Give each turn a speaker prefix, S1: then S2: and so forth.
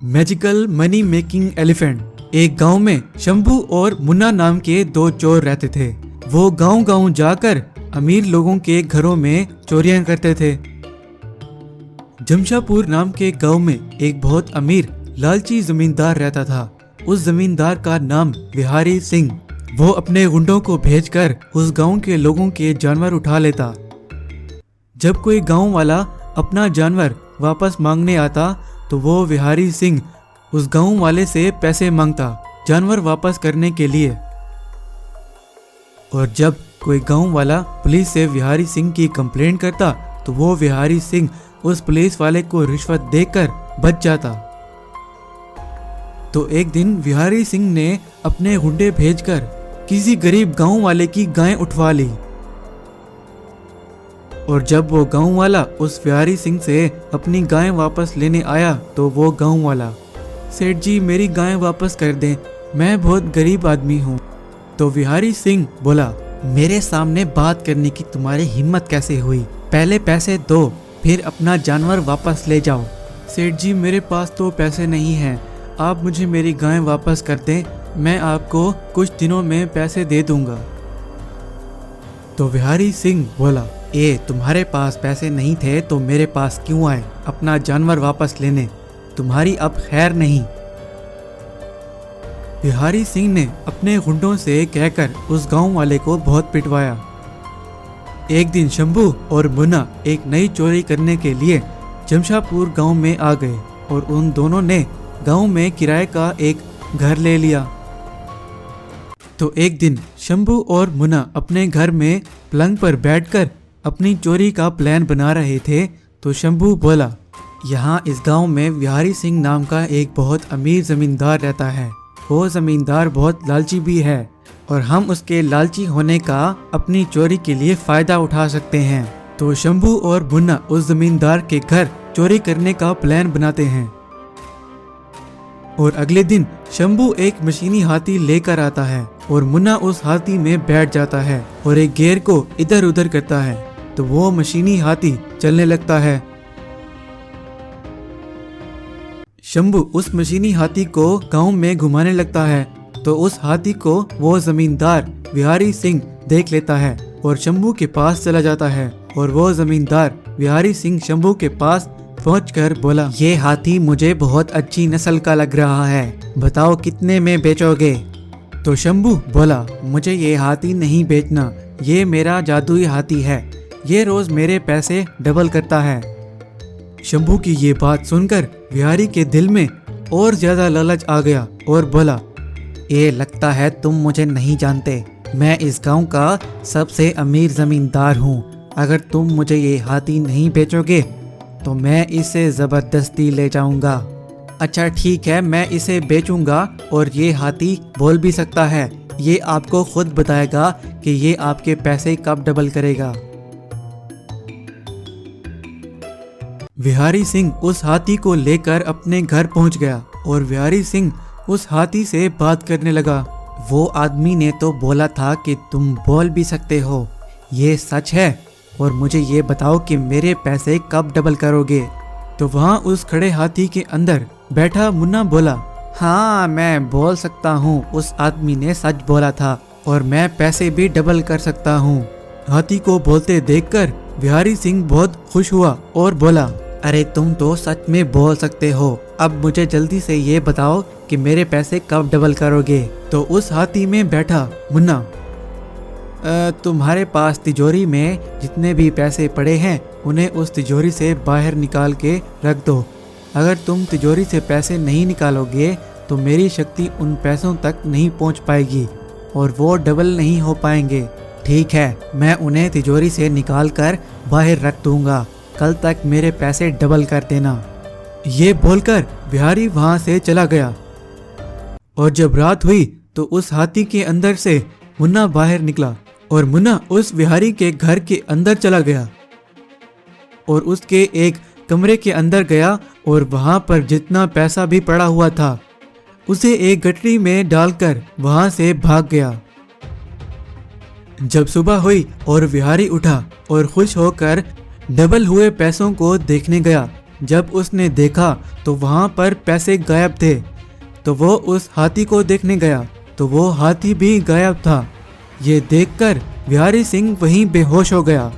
S1: Magical money making elephant. एक गांव में शंभू और मुन्ना नाम के दो चोर रहते थे। वो गांव-गांव जाकर अमीर लोगों के घरों में चोरियां करते थे। जमशापुर नाम के गांव में एक बहुत अमीर लालची जमींदार रहता था। उस जमींदार का नाम बिहारी सिंह। वो अपने गुंडों को भेजकर उस गांव के लोगों के जानवर उठा लेता। जब कोई गांव वाला अपना जानवर वापस मांगने आता तो वो बिहारी सिंह उस गांव वाले से पैसे मांगता जानवर वापस करने के लिए। और जब कोई गांव वाला पुलिस से बिहारी सिंह की कंप्लेंट करता तो वो बिहारी सिंह उस पुलिस वाले को रिश्वत देकर बच जाता। तो एक दिन बिहारी सिंह ने अपने गुंडे भेजकर किसी गरीब गांव वाले की गाय उठवा ली। और जब वो गांव वाला उस बिहारी सिंह से अपनी गाय वापस लेने आया तो वो गांव वाला, सेठ जी मेरी गाय वापस कर दें, मैं बहुत गरीब आदमी हूँ। तो बिहारी सिंह बोला, मेरे सामने बात करने की तुम्हारी हिम्मत कैसे हुई? पहले पैसे दो फिर अपना जानवर वापस ले जाओ। सेठ जी मेरे पास तो पैसे नहीं हैं, आप मुझे मेरी गाय वापस कर दें, मैं आपको कुछ दिनों में पैसे दे दूंगा। तो बिहारी सिंह बोला, तुम्हारे पास पैसे नहीं थे तो मेरे पास क्यों आए अपना जानवर वापस लेने? तुम्हारी अब खैर नहीं। बिहारी सिंह ने अपने गुंडों से कहकर उस गांव वाले को बहुत पिटवाया। एक दिन शंभू और मुन्ना एक नई चोरी करने के लिए जमशापुर गांव में आ गए और उन दोनों ने गांव में किराए का एक घर ले लिया। तो एक दिन शंभू और मुन्ना अपने घर में पलंग पर बैठकर अपनी चोरी का प्लान बना रहे थे तो शंभू बोला, यहाँ इस गांव में बिहारी सिंह नाम का एक बहुत अमीर जमींदार रहता है। वो जमींदार बहुत लालची भी है और हम उसके लालची होने का अपनी चोरी के लिए फायदा उठा सकते हैं। तो शंभू और मुन्ना उस जमींदार के घर चोरी करने का प्लान बनाते हैं। और अगले दिन शंभू एक मशीनी हाथी लेकर आता है और मुन्ना उस हाथी में बैठ जाता है और एक गेयर को इधर उधर करता है तो वो मशीनी हाथी चलने लगता है। शंभू उस मशीनी हाथी को गांव में घुमाने लगता है तो उस हाथी को वो जमींदार बिहारी सिंह देख लेता है और शंभू के पास चला जाता है। और वो जमींदार बिहारी सिंह शंभू के पास पहुंचकर बोला, ये हाथी मुझे बहुत अच्छी नस्ल का लग रहा है, बताओ कितने में बेचोगे? तो शंभू बोला, मुझे ये हाथी नहीं बेचना, ये मेरा जादुई हाथी है, ये रोज मेरे पैसे डबल करता है। शंभू की ये बात सुनकर बिहारी के दिल में और ज्यादा लालच आ गया और बोला, ये लगता है तुम मुझे नहीं जानते, मैं इस गांव का सबसे अमीर जमींदार हूँ। अगर तुम मुझे ये हाथी नहीं बेचोगे तो मैं इसे जबरदस्ती ले जाऊंगा। अच्छा ठीक है, मैं इसे बेचूंगा और ये हाथी बोल भी सकता है, ये आपको खुद बताएगा कि ये आपके पैसे कब डबल करेगा। बिहारी सिंह उस हाथी को लेकर अपने घर पहुंच गया और बिहारी सिंह उस हाथी से बात करने लगा। वो आदमी ने तो बोला था कि तुम बोल भी सकते हो, ये सच है? और मुझे ये बताओ कि मेरे पैसे कब डबल करोगे? तो वहाँ उस खड़े हाथी के अंदर बैठा मुन्ना बोला, हाँ मैं बोल सकता हूँ, उस आदमी ने सच बोला था और मैं पैसे भी डबल कर सकता हूँ। हाथी को बोलते देखकर बिहारी सिंह बहुत खुश हुआ और बोला, अरे तुम तो सच में बोल सकते हो, अब मुझे जल्दी से ये बताओ कि मेरे पैसे कब डबल करोगे? तो उस हाथी में बैठा मुन्ना, तुम्हारे पास तिजोरी में जितने भी पैसे पड़े हैं उन्हें उस तिजोरी से बाहर निकाल के रख दो। अगर तुम तिजोरी से पैसे नहीं निकालोगे तो मेरी शक्ति उन पैसों तक नहीं पहुंच पाएगी और वो डबल नहीं हो पाएंगे। ठीक है, मैं उन्हें तिजोरी से निकाल कर बाहर रख दूंगा, कल तक मेरे पैसे डबल कर देना। ये बोलकर बिहारी वहां से चला गया। और जब रात हुई तो उस हाथी के अंदर से मुन्ना बाहर निकला और मुन्ना उस बिहारी के घर के अंदर चला गया और उसके एक कमरे के अंदर गया और वहां पर जितना पैसा भी पड़ा हुआ था उसे एक गठरी में डालकर वहां से भाग गया। जब सुबह हुई और बिहारी उठा और खुश होकर डबल हुए पैसों को देखने गया जब उसने देखा तो वहाँ पर पैसे गायब थे। तो वो उस हाथी को देखने गया तो वो हाथी भी गायब था। ये देखकर बिहारी सिंह वहीं बेहोश हो गया।